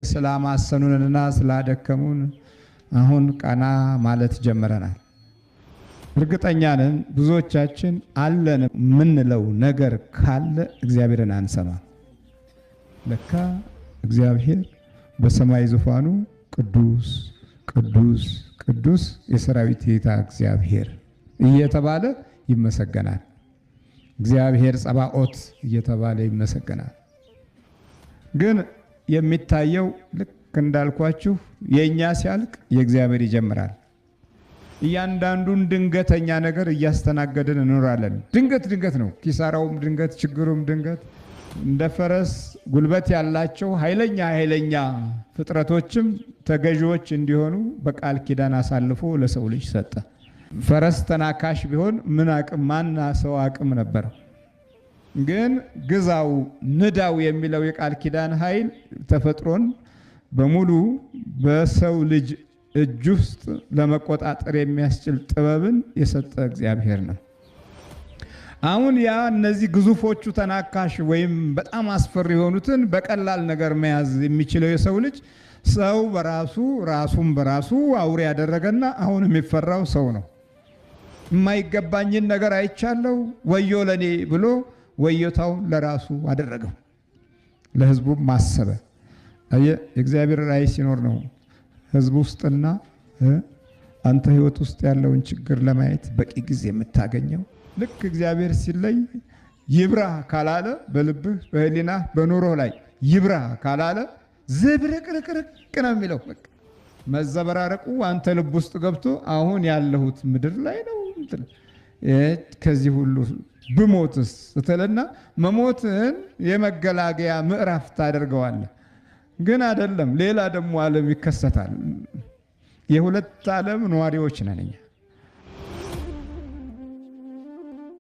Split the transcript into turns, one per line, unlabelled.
ስላማሰኑንና ስላደከሙን አሁን ቀና ማለት ጀምረናል። እርግጠኛ ነን ብዙዎቻችን አለን ምንለው ነገር ካለ እግዚአብሔርን አንሰማ። ለካ እግዚአብሔር በሰማይ ዙፋኑ ቅዱስ ቅዱስ ቅዱስ የሰራዊት ጌታ እግዚአብሔር እየተባለ ይመሰገናል። እግዚአብሔር ጸባኦት እየተባለ ይመሰገናል። ግን የሚታየው ልክ እንዳልኳችሁ የኛ ሲያልቅ የእግዚአብሔር ይጀምራል። እያንዳንዱን ድንገተኛ ነገር እያስተናገድን እንኖራለን። ድንገት ነው ኪሳራውም ድንገት፣ ችግሩም ድንገት። እንደ ፈረስ ጉልበት ያላቸው ኃይለኛ ፍጥረቶችም ተገዢዎች እንዲሆኑ በቃል ኪዳን አሳልፎ ለሰው ልጅ ሰጠ። ፈረስ ተናካሽ ቢሆን ምን አቅም ማና ሰው አቅም ነበር? ግን ግዛው ንዳው የሚለው የቃል ኪዳን ኃይል ተፈጥሮን በሙሉ በሰው ልጅ እጅ ውስጥ ለመቆጣጠር የሚያስችል ጥበብን የሰጠ እግዚአብሔር ነው። አሁን ያ እነዚህ ግዙፎቹ ተናካሽ ወይም በጣም አስፈሪ የሆኑትን በቀላል ነገር መያዝ የሚችለው የሰው ልጅ ሰው በራሱ ራሱን በራሱ አውሬ ያደረገና አሁን የሚፈራው ሰው ነው። የማይገባኝን ነገር አይቻለው ወዮ ለኔ ብሎ ወዮታውን ለራሱ አደረገው። ለህዝቡ ማሰበ የእግዚአብሔር ራእይ ሲኖር ነው ህዝብ ውስጥና አንተ ህይወት ውስጥ ያለውን ችግር ለማየት በቂ ጊዜ የምታገኘው። ልክ እግዚአብሔር ሲለይ ይብራ ካላለ በልብህ በህሊና በኑሮ ላይ ይብራ ካላለ ዝብርቅርቅርቅ ነው የሚለው። በቃ መዘበራረቁ አንተ ልብ ውስጥ ገብቶ አሁን ያለሁት ምድር ላይ ነው ከዚህ ሁሉ ብሞትስ ስትልና መሞትን የመገላገያ ምዕራፍ ታደርገዋለህ። ግን አይደለም፣ ሌላ ደግሞ ዓለም ይከሰታል። የሁለት ዓለም ነዋሪዎች ነን እኛ።